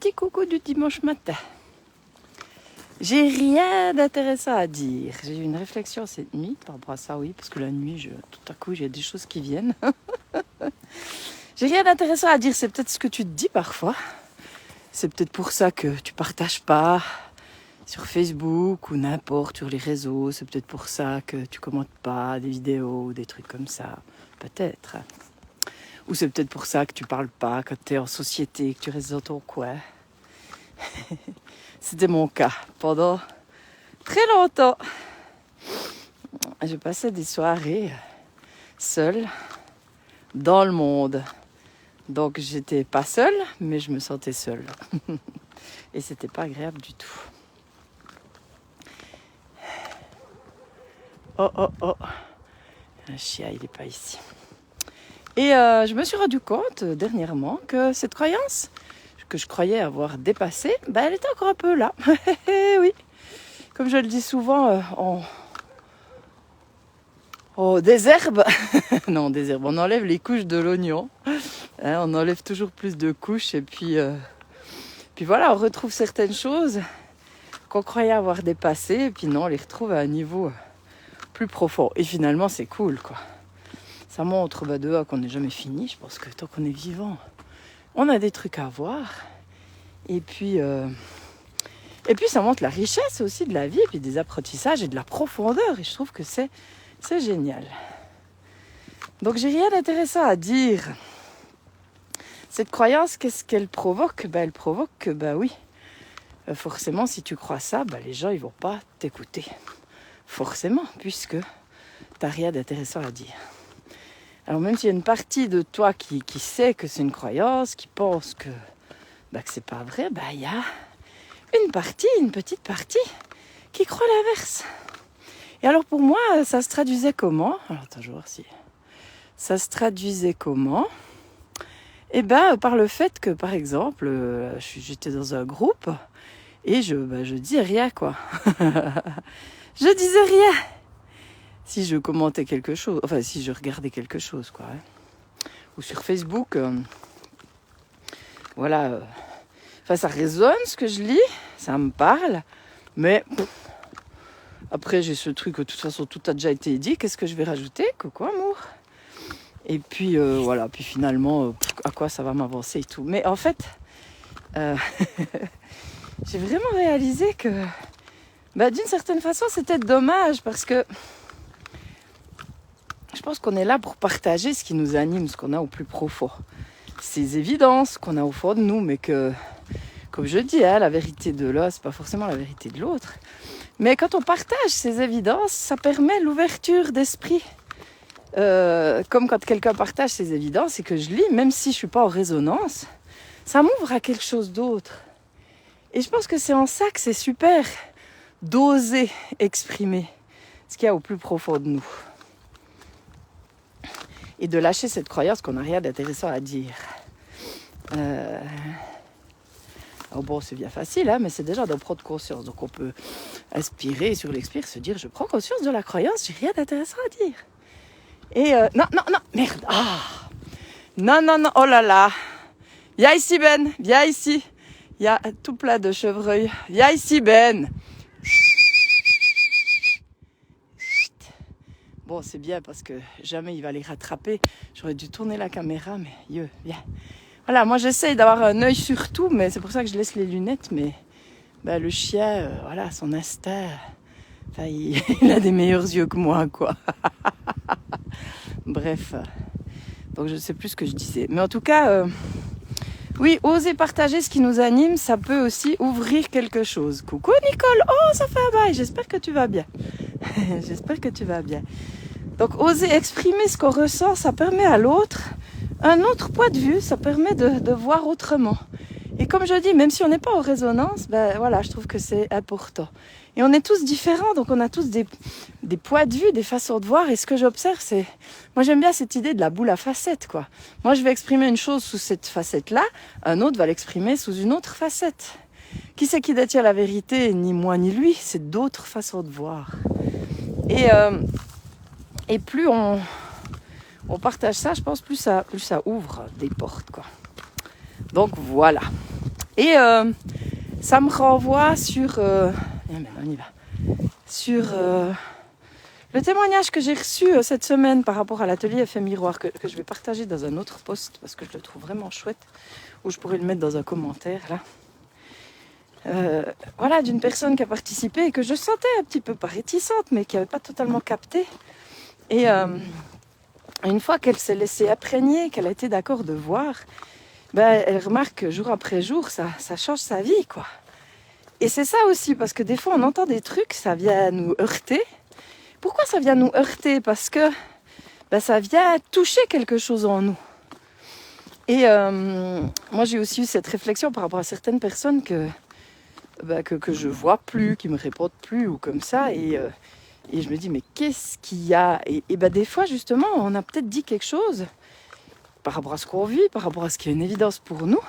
petit coucou du dimanche matin. J'ai rien d'intéressant à dire. J'ai eu une réflexion cette nuit par rapport à ça, oui, parce que la nuit, tout à coup, j'ai des choses qui viennent. J'ai rien d'intéressant à dire, c'est peut-être ce que tu te dis parfois. C'est peut-être pour ça que tu partages pas sur Facebook ou n'importe sur les réseaux. C'est peut-être pour ça que tu commentes pas des vidéos ou des trucs comme ça. Peut-être. Ou c'est peut-être pour ça que tu parles pas quand tu es en société, que tu restes dans ton coin. C'était mon cas pendant très longtemps. Je passais des soirées seule dans le monde. Donc j'étais pas seule, mais je me sentais seule. Et c'était pas agréable du tout. Oh oh oh. Le chien, il est pas ici. Et je me suis rendu compte dernièrement que cette croyance que je croyais avoir dépassée, elle était encore un peu là. Oui. Comme je le dis souvent, on désherbe. Non, on désherbe. On enlève les couches de l'oignon. On enlève toujours plus de couches. Et puis voilà, on retrouve certaines choses qu'on croyait avoir dépassées. Et puis non, on les retrouve à un niveau plus profond. Et finalement, c'est cool, quoi. Ça montre qu'on n'est jamais fini. Je pense que tant qu'on est vivant, on a des trucs à voir. Et puis ça montre la richesse aussi de la vie, et puis des apprentissages et de la profondeur. Et je trouve que c'est génial. Donc j'ai rien d'intéressant à dire. Cette croyance, qu'est-ce qu'elle provoque ? Elle provoque que, oui, forcément, si tu crois ça, les gens, ils vont pas t'écouter. Forcément, puisque t'as rien d'intéressant à dire. Alors même s'il y a une partie de toi qui sait que c'est une croyance, qui pense que c'est pas vrai, il y a une petite partie qui croit l'inverse. Et alors pour moi, ça se traduisait comment ? Alors attends, je vais voir si... Ça se traduisait comment ? Par le fait que, par exemple, j'étais dans un groupe et je disais rien, quoi. Je disais rien. Si je commentais quelque chose, enfin si je regardais quelque chose, quoi. Ou sur Facebook, voilà. Ça résonne ce que je lis, ça me parle, mais après j'ai ce truc, de toute façon tout a déjà été dit, qu'est-ce que je vais rajouter ? Coucou amour. Et puis voilà, puis finalement, à quoi ça va m'avancer et tout. Mais en fait, j'ai vraiment réalisé que d'une certaine façon c'était dommage parce que je pense qu'on est là pour partager ce qui nous anime, ce qu'on a au plus profond. Ces évidences qu'on a au fond de nous, mais que, comme je dis, la vérité de l'un, c'est pas forcément la vérité de l'autre. Mais quand on partage ces évidences, ça permet l'ouverture d'esprit. Comme quand quelqu'un partage ses évidences et que je lis, même si je suis pas en résonance, ça m'ouvre à quelque chose d'autre. Et je pense que c'est en ça que c'est super d'oser exprimer ce qu'il y a au plus profond de nous. Et de lâcher cette croyance qu'on n'a rien d'intéressant à dire. C'est bien facile, mais c'est déjà d'en prendre conscience. Donc on peut aspirer sur l'expire, se dire, je prends conscience de la croyance, j'ai rien d'intéressant à dire. Et non, merde. Non, oh là là. Viens ici Ben, viens ici. Il y a tout plein de chevreuils. Viens ici Ben. Bon, c'est bien parce que jamais il va les rattraper. J'aurais dû tourner la caméra, mais viens. Voilà, moi j'essaye d'avoir un œil sur tout, mais c'est pour ça que je laisse les lunettes. Mais le chien, son instinct, il a des meilleurs yeux que moi, quoi. Bref, donc je ne sais plus ce que je disais. Mais en tout cas, oui, oser partager ce qui nous anime, ça peut aussi ouvrir quelque chose. Coucou Nicole, oh ça fait un bail, j'espère que tu vas bien. J'espère que tu vas bien. Donc oser exprimer ce qu'on ressent, ça permet à l'autre un autre point de vue, ça permet de voir autrement. Et comme je dis, même si on n'est pas en résonance, je trouve que c'est important. Et on est tous différents, donc on a tous des points de vue, des façons de voir. Et ce que j'observe, c'est... Moi, j'aime bien cette idée de la boule à facettes, quoi. Moi, je vais exprimer une chose sous cette facette-là, un autre va l'exprimer sous une autre facette. Qui c'est qui détient la vérité ? Ni moi, ni lui. C'est d'autres façons de voir. Et plus on partage ça, je pense, plus ça ouvre des portes, quoi. Donc, voilà. Et ça me renvoie sur... on y va. Sur le témoignage que j'ai reçu cette semaine par rapport à l'atelier Effet Miroir, que je vais partager dans un autre post, parce que je le trouve vraiment chouette, ou je pourrais le mettre dans un commentaire, là. Voilà, d'une personne qui a participé et que je sentais un petit peu pas réticente, mais qui n'avait pas totalement capté. Et une fois qu'elle s'est laissée imprégner, qu'elle a été d'accord de voir, ben, elle remarque que jour après jour, ça change sa vie, quoi. Et c'est ça aussi, parce que des fois, on entend des trucs, ça vient nous heurter. Pourquoi ça vient nous heurter? Parce que ben, ça vient toucher quelque chose en nous. Et moi, j'ai aussi eu cette réflexion par rapport à certaines personnes que je vois plus, qui me répondent plus ou comme ça. Et je me dis, mais qu'est-ce qu'il y a? Et ben, des fois, justement, on a peut-être dit quelque chose par rapport à ce qu'on vit, par rapport à ce qui est une évidence pour nous,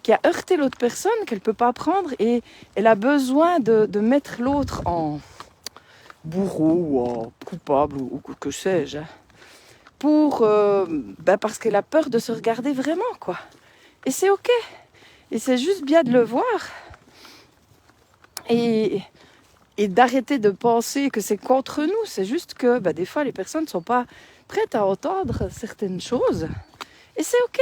qui a heurté l'autre personne, qu'elle ne peut pas prendre, et elle a besoin de mettre l'autre en bourreau ou en coupable ou que sais-je, pour, parce qu'elle a peur de se regarder vraiment, quoi. Et c'est ok. Et c'est juste bien de le voir. Et d'arrêter de penser que c'est contre nous. C'est juste que des fois, les personnes ne sont pas prêtes à entendre certaines choses. Et c'est ok.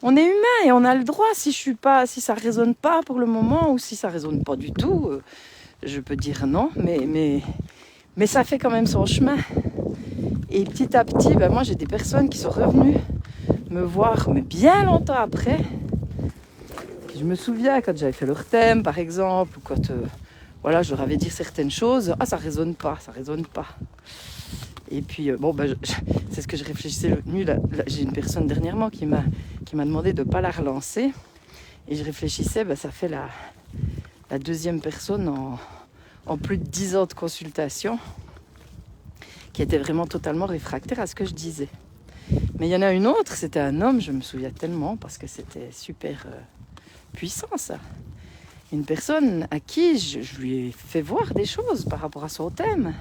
On est humain et on a le droit. Si ça résonne pas pour le moment ou si ça résonne pas du tout, je peux dire non. Mais ça fait quand même son chemin. Et petit à petit, moi j'ai des personnes qui sont revenues me voir, mais bien longtemps après. Je me souviens quand j'avais fait leur thème, par exemple, ou quand je leur avais dit certaines choses. Ah, ça résonne pas. Et puis, c'est ce que je réfléchissais nuit. J'ai une personne dernièrement qui m'a demandé de ne pas la relancer. Et je réfléchissais, ça fait la deuxième personne en plus de 10 ans de consultation qui était vraiment totalement réfractaire à ce que je disais. Mais il y en a une autre, c'était un homme, je me souviens tellement, parce que c'était super puissant, ça. Une personne à qui je lui ai fait voir des choses par rapport à son thème.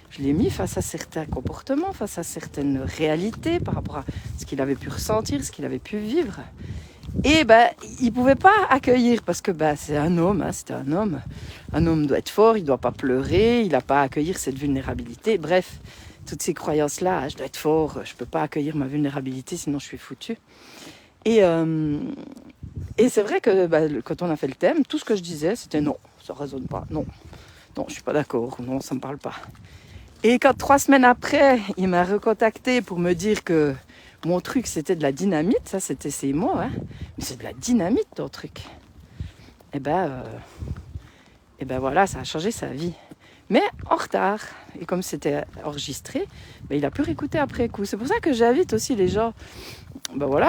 Je l'ai mis face à certains comportements, face à certaines réalités, par rapport à ce qu'il avait pu ressentir, ce qu'il avait pu vivre. Et il ne pouvait pas accueillir, parce que c'est un homme, c'était un homme. Un homme doit être fort, il ne doit pas pleurer, il n'a pas à accueillir cette vulnérabilité. Bref, toutes ces croyances-là, je dois être fort, je ne peux pas accueillir ma vulnérabilité, sinon je suis foutu. Et c'est vrai que quand on a fait le thème, tout ce que je disais, c'était non, ça ne résonne pas, non, je ne suis pas d'accord, non, ça ne me parle pas. Et quand 3 semaines après, il m'a recontacté pour me dire que mon truc, c'était de la dynamite, ça c'était ses mots, hein. Mais c'est de la dynamite ton truc. Et voilà, ça a changé sa vie. Mais en retard. Et comme c'était enregistré, il a pu réécouter après coup. C'est pour ça que j'invite aussi les gens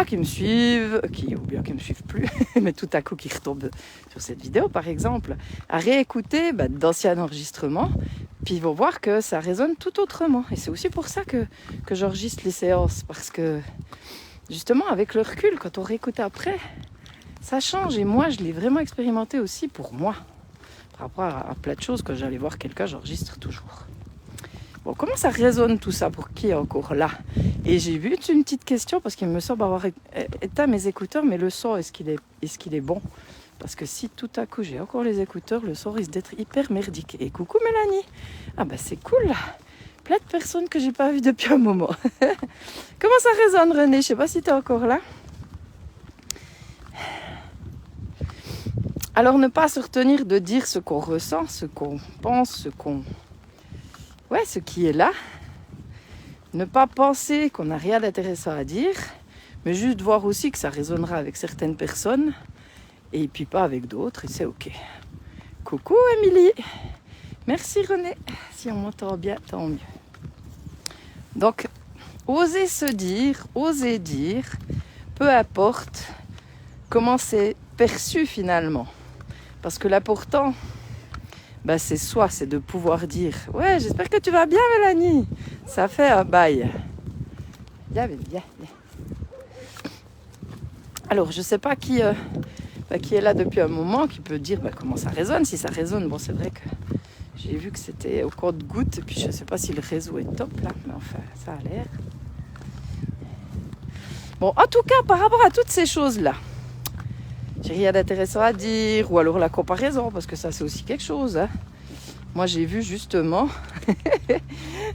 qui me suivent, ou bien qui ne me suivent plus, mais tout à coup qui retombent sur cette vidéo par exemple, à réécouter d'anciens enregistrements, puis ils vont voir que ça résonne tout autrement. Et c'est aussi pour ça que j'enregistre les séances, parce que justement avec le recul, quand on réécoute après, ça change. Et moi je l'ai vraiment expérimenté aussi pour moi. Par rapport à plein de choses, quand j'allais voir quelqu'un, j'enregistre toujours. Bon, comment ça résonne tout ça pour qui est encore là? Et j'ai vu une petite question, parce qu'il me semble avoir éteint mes écouteurs, mais le son, est-ce qu'il est bon? Parce que si tout à coup j'ai encore les écouteurs, le son risque d'être hyper merdique. Et coucou Mélanie! Ah c'est cool là! Plein de personnes que j'ai pas vues depuis un moment. Comment ça résonne René? Je sais pas si tu es encore là. Alors ne pas se retenir de dire ce qu'on ressent, ce qu'on pense, ce qui est là. Ne pas penser qu'on n'a rien d'intéressant à dire, mais juste voir aussi que ça résonnera avec certaines personnes et puis pas avec d'autres, et c'est ok. Coucou Émilie. Merci René. Si on m'entend bien, tant mieux. Donc, oser se dire, oser dire, peu importe comment c'est perçu finalement. Parce que l'important, c'est de pouvoir dire « Ouais, j'espère que tu vas bien, Mélanie !» Ça fait un bail. Viens. Alors, je ne sais pas qui est là depuis un moment, qui peut dire comment ça résonne. Si ça résonne, c'est vrai que j'ai vu que c'était au compte-gouttes. Et puis, je ne sais pas si le réseau est top, là. Mais enfin, ça a l'air. Bon, en tout cas, par rapport à toutes ces choses-là, j'ai rien d'intéressant à dire. Ou alors la comparaison, parce que ça c'est aussi quelque chose. Hein. Moi j'ai vu justement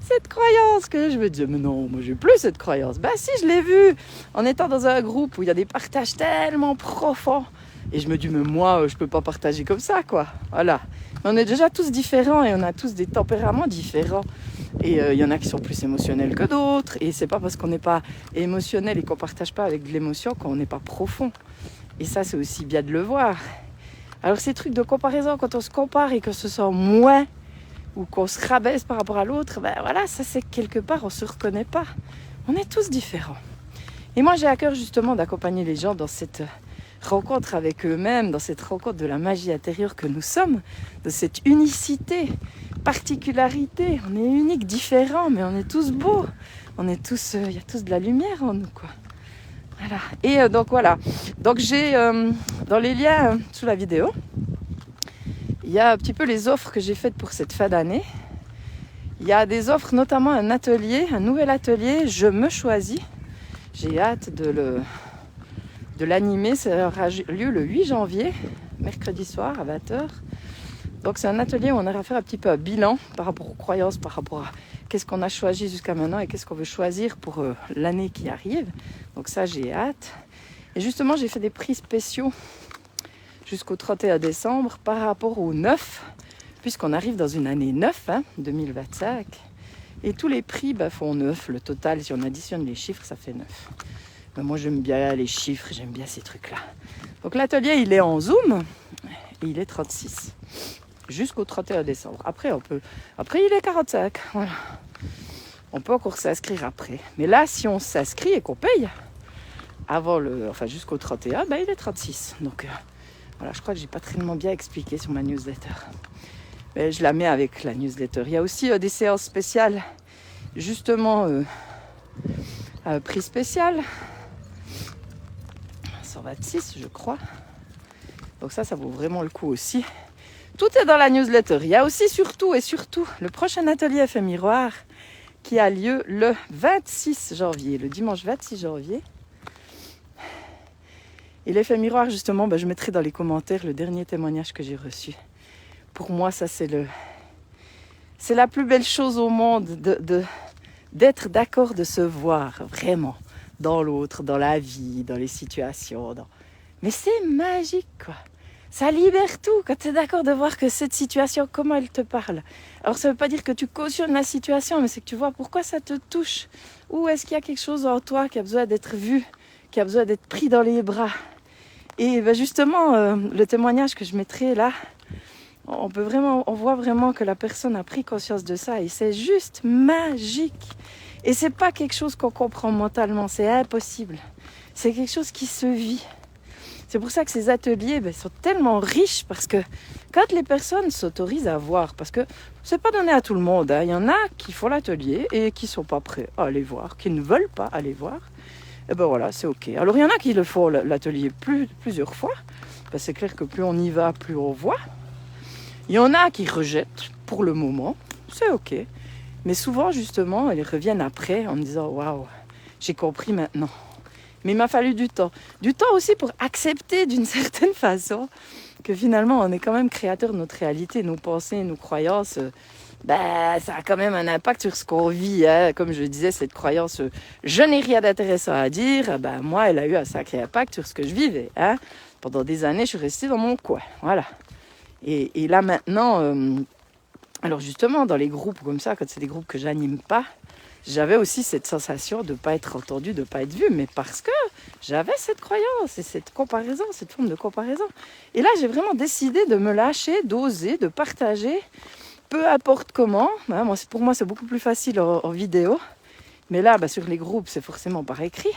cette croyance que je me disais, mais non, moi j'ai plus cette croyance. Ben si, je l'ai vu en étant dans un groupe où il y a des partages tellement profonds. Et je me dis, mais moi je peux pas partager comme ça quoi. Voilà. Mais on est déjà tous différents et on a tous des tempéraments différents. Et il y en a qui sont plus émotionnels que d'autres. Et c'est pas parce qu'on n'est pas émotionnel et qu'on partage pas avec de l'émotion qu'on n'est pas profond. Et ça c'est aussi bien de le voir. Alors ces trucs de comparaison, quand on se compare et qu'on se sent moins ou qu'on se rabaisse par rapport à l'autre, ben voilà, ça c'est quelque part, on se reconnaît pas. On est tous différents. Et moi j'ai à cœur justement d'accompagner les gens dans cette rencontre avec eux-mêmes, dans cette rencontre de la magie intérieure que nous sommes, de cette unicité, particularité. On est uniques, différents, mais on est tous beaux. On est tous, il y a tous de la lumière en nous, quoi. Voilà. Et donc voilà. Donc j'ai dans les liens sous la vidéo, il y a un petit peu les offres que j'ai faites pour cette fin d'année. Il y a des offres, notamment un atelier, un nouvel atelier, Je me choisis. J'ai hâte de l'animer. Ça aura lieu le 8 janvier, mercredi soir à 20h. Donc c'est un atelier où on aura fait un petit peu un bilan par rapport aux croyances, par rapport à qu'est-ce qu'on a choisi jusqu'à maintenant et qu'est-ce qu'on veut choisir pour l'année qui arrive. Donc ça, j'ai hâte. Et justement, j'ai fait des prix spéciaux jusqu'au 31 décembre par rapport au 9, puisqu'on arrive dans une année 9, 2025. Et tous les prix font 9. Le total, si on additionne les chiffres, ça fait 9. Mais moi, j'aime bien les chiffres, j'aime bien ces trucs-là. Donc l'atelier, il est en Zoom et il est 36. Jusqu'au 31 décembre. Après, il est 45. Voilà. On peut encore s'inscrire après. Mais là, si on s'inscrit et qu'on paye jusqu'au 31, il est 36. Donc voilà, je crois que j'ai pas tellement bien expliqué sur ma newsletter. Mais je la mets avec la newsletter. Il y a aussi des séances spéciales, justement, prix spécial. 126, je crois. Donc ça vaut vraiment le coup aussi. Tout est dans la newsletter. Il y a aussi surtout le prochain atelier Effet Miroir qui a lieu le 26 janvier, le dimanche 26 janvier. Et l'effet miroir, justement, je mettrai dans les commentaires le dernier témoignage que j'ai reçu. Pour moi, ça c'est la plus belle chose au monde d'être d'accord de se voir vraiment dans l'autre, dans la vie, dans les situations. Mais c'est magique, quoi. Ça libère tout quand tu es d'accord de voir que cette situation, comment elle te parle. Alors ça ne veut pas dire que tu cautionnes la situation, mais c'est que tu vois pourquoi ça te touche. Ou est-ce qu'il y a quelque chose en toi qui a besoin d'être vu, qui a besoin d'être pris dans les bras. Et justement, le témoignage que je mettrai là, on voit vraiment que la personne a pris conscience de ça et c'est juste magique. Et c'est pas quelque chose qu'on comprend mentalement, c'est impossible. C'est quelque chose qui se vit. C'est pour ça que ces ateliers sont tellement riches parce que quand les personnes s'autorisent à voir, parce que c'est pas donné à tout le monde, il y en a qui font l'atelier et qui sont pas prêts à aller voir, qui ne veulent pas aller voir, et voilà, c'est ok. Alors il y en a qui le font l'atelier plusieurs fois, c'est clair que plus on y va, plus on voit. Il y en a qui rejettent pour le moment, c'est ok. Mais souvent justement, ils reviennent après en me disant waouh, j'ai compris maintenant. Mais il m'a fallu du temps. Du temps aussi pour accepter d'une certaine façon que finalement on est quand même créateur de notre réalité, nos pensées, nos croyances. Ça a quand même un impact sur ce qu'on vit. Comme je disais, cette croyance je n'ai rien d'intéressant à dire, moi elle a eu un sacré impact sur ce que je vivais. Pendant des années, je suis restée dans mon coin. Voilà. Et là maintenant, alors justement dans les groupes comme ça, quand c'est des groupes que j'anime pas, j'avais aussi cette sensation de ne pas être entendue, de ne pas être vue, mais parce que j'avais cette croyance et cette comparaison, cette forme de comparaison. Et là, j'ai vraiment décidé de me lâcher, d'oser, de partager, peu importe comment. Pour moi, c'est beaucoup plus facile en vidéo. Mais là, sur les groupes, c'est forcément par écrit.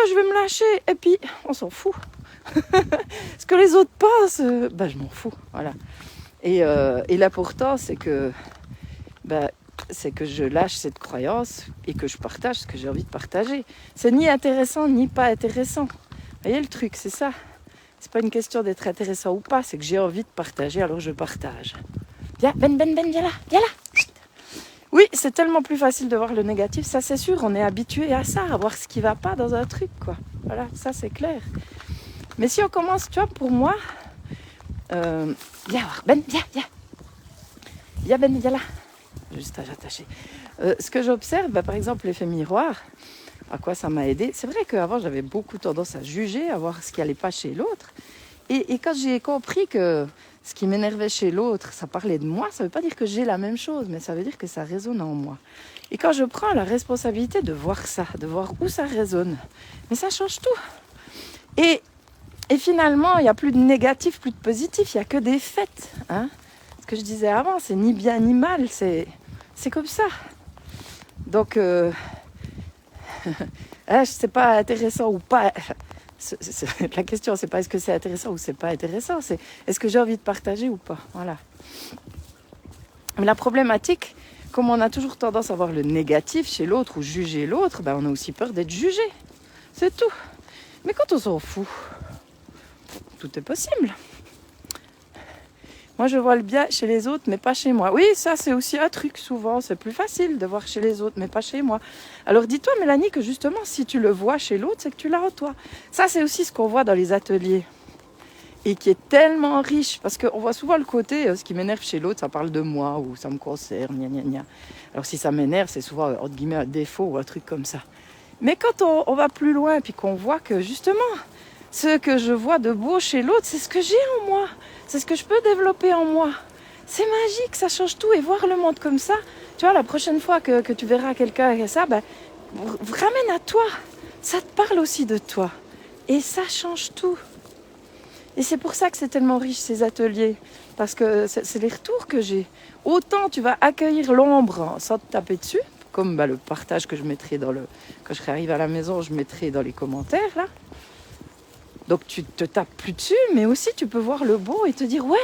Je vais me lâcher et puis on s'en fout. Ce que les autres pensent, je m'en fous. Voilà. Et l'important, c'est que je lâche cette croyance et que je partage ce que j'ai envie de partager. C'est ni intéressant ni pas intéressant. Vous voyez le truc, c'est ça. C'est pas une question d'être intéressant ou pas, c'est que j'ai envie de partager, alors je partage. Viens, Ben, viens là. Oui, c'est tellement plus facile de voir le négatif, ça c'est sûr, on est habitué à ça, à voir ce qui va pas dans un truc, quoi. Voilà, ça c'est clair. Mais si on commence, tu vois, pour moi, viens voir, Ben, viens. Viens Ben, viens là. Juste à attacher. Ce que j'observe, par exemple, l'effet miroir, à quoi ça m'a aidé. C'est vrai qu'avant, j'avais beaucoup tendance à juger, à voir ce qui n'allait pas chez l'autre. Et quand j'ai compris que ce qui m'énervait chez l'autre, ça parlait de moi, ça ne veut pas dire que j'ai la même chose, mais ça veut dire que ça résonne en moi. Et quand je prends la responsabilité de voir ça, de voir où ça résonne, mais ça change tout. Et finalement, il n'y a plus de négatif, plus de positif, il n'y a que des faits. Hein. Ce que je disais avant, c'est ni bien ni mal, c'est comme ça. Donc, c'est pas intéressant ou pas. La question, c'est pas est-ce que c'est intéressant ou c'est pas intéressant, c'est est-ce que j'ai envie de partager ou pas. Voilà. Mais la problématique, comme on a toujours tendance à voir le négatif chez l'autre ou juger l'autre, on a aussi peur d'être jugé. C'est tout. Mais quand on s'en fout, tout est possible. Moi, je vois le bien chez les autres, mais pas chez moi. Oui, ça, c'est aussi un truc, souvent. C'est plus facile de voir chez les autres, mais pas chez moi. Alors, dis-toi, Mélanie, que justement, si tu le vois chez l'autre, c'est que tu l'as en toi. Ça, c'est aussi ce qu'on voit dans les ateliers. Et qui est tellement riche, parce qu'on voit souvent le côté, ce qui m'énerve chez l'autre, ça parle de moi, ou ça me concerne, gna gna gna. Alors, si ça m'énerve, c'est souvent, entre guillemets, un défaut ou un truc comme ça. Mais quand on va plus loin, puis qu'on voit que, justement, ce que je vois de beau chez l'autre, c'est ce que j'ai en moi. C'est ce que je peux développer en moi. C'est magique, ça change tout. Et voir le monde comme ça, tu vois, la prochaine fois que tu verras quelqu'un avec ça, ramène à toi. Ça te parle aussi de toi. Et ça change tout. Et c'est pour ça que c'est tellement riche, ces ateliers. Parce que c'est les retours que j'ai. Autant tu vas accueillir l'ombre sans te taper dessus, comme le partage que je mettrai quand je serai arrivée à la maison, je mettrai dans les commentaires, là. Donc tu te tapes plus dessus, mais aussi tu peux voir le beau et te dire ouais,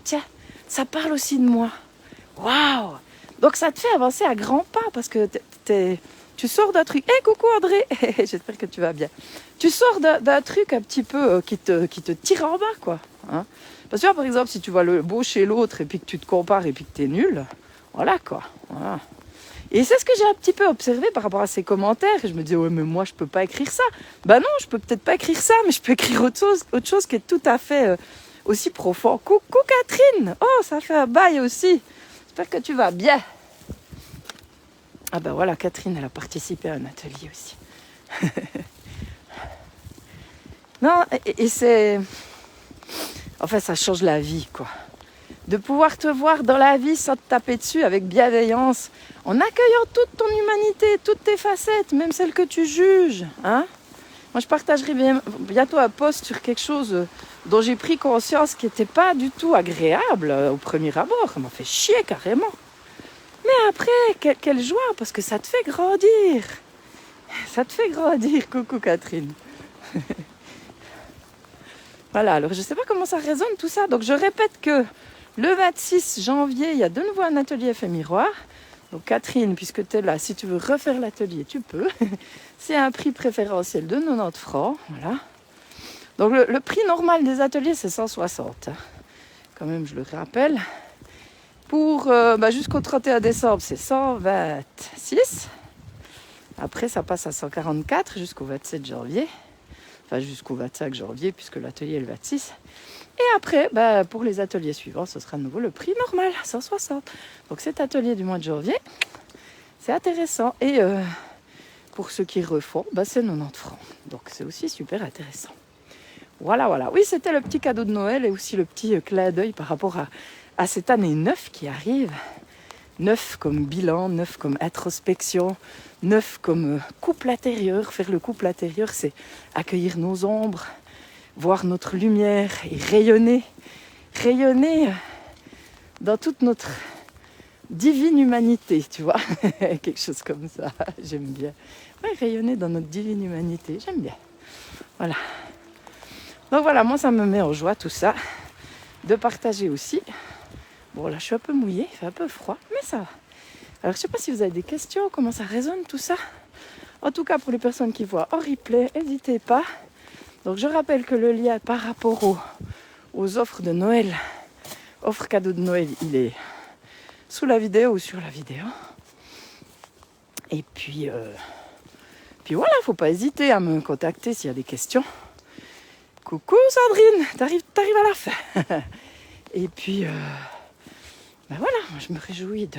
tiens, ça parle aussi de moi. Waouh! Donc ça te fait avancer à grands pas parce que tu sors d'un truc. Coucou André, j'espère que tu vas bien. Tu sors d'un truc un petit peu qui te tire en bas, quoi. Hein. Parce que par exemple, si tu vois le beau chez l'autre et puis que tu te compares et puis que t'es nul, voilà quoi. Voilà. Et c'est ce que j'ai un petit peu observé par rapport à ces commentaires. Et je me disais, ouais, mais moi, je peux pas écrire ça. Non, je peux peut-être pas écrire ça, mais je peux écrire autre chose qui est tout à fait aussi profond. Coucou Catherine. Oh, ça fait un bail aussi. J'espère que tu vas bien. Voilà, Catherine, elle a participé à un atelier aussi. Non, et c'est... En fait, ça change la vie, quoi. De pouvoir te voir dans la vie sans te taper dessus avec bienveillance, en accueillant toute ton humanité, toutes tes facettes, même celles que tu juges. Hein. Moi, je partagerai bientôt un post sur quelque chose dont j'ai pris conscience qui n'était pas du tout agréable au premier abord. Ça m'a fait chier carrément. Mais après, quelle joie, parce que ça te fait grandir. Ça te fait grandir, coucou Catherine. Voilà, alors je ne sais pas comment ça résonne tout ça. Donc je répète que le 26 janvier, il y a de nouveau un atelier effet miroir. Donc Catherine, puisque tu es là, si tu veux refaire l'atelier, tu peux. C'est un prix préférentiel de 90 francs. Voilà. Donc le prix normal des ateliers, c'est 160. Quand même, je le rappelle. Pour jusqu'au 31 décembre, c'est 126. Après, ça passe à 144 jusqu'au 27 janvier. Enfin, jusqu'au 25 janvier, puisque l'atelier est le 26. Et après, pour les ateliers suivants, ce sera de nouveau le prix normal, 160. Donc cet atelier du mois de janvier, c'est intéressant. Et pour ceux qui refont, c'est 90 francs. Donc c'est aussi super intéressant. Voilà. Oui, c'était le petit cadeau de Noël et aussi le petit clin d'œil par rapport à cette année 9 qui arrive. 9 comme bilan, 9 comme introspection, 9 comme couple intérieur. Faire le couple intérieur, c'est accueillir nos ombres, voir notre lumière et rayonner dans toute notre divine humanité, tu vois. Quelque chose comme ça, j'aime bien. Ouais, rayonner dans notre divine humanité, j'aime bien. Voilà. Donc voilà, moi ça me met en joie tout ça, de partager aussi. Bon là je suis un peu mouillée, il fait un peu froid, mais ça va. Alors je sais pas si vous avez des questions, comment ça résonne tout ça. En tout cas pour les personnes qui voient en replay, n'hésitez pas. Donc je rappelle que le lien par rapport aux offres de Noël, offres cadeaux de Noël, il est sous la vidéo ou sur la vidéo. Et puis voilà, faut pas hésiter à me contacter s'il y a des questions. Coucou Sandrine, t'arrives à la fin. Et puis, ben voilà, je me réjouis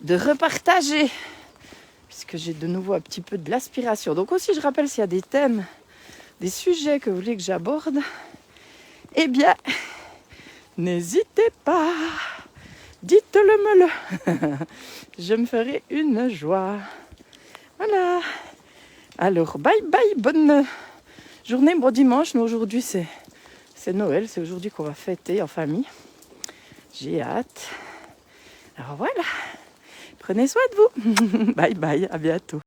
de repartager, puisque j'ai de nouveau un petit peu de l'aspiration. Donc aussi, je rappelle, s'il y a des thèmes, des sujets que vous voulez que j'aborde, eh bien, n'hésitez pas, dites-le-me-le. Je me ferai une joie. Voilà. Alors, bye bye, bonne journée. Bon dimanche, mais aujourd'hui c'est Noël, c'est aujourd'hui qu'on va fêter en famille. J'ai hâte. Alors voilà, prenez soin de vous. Bye bye, à bientôt.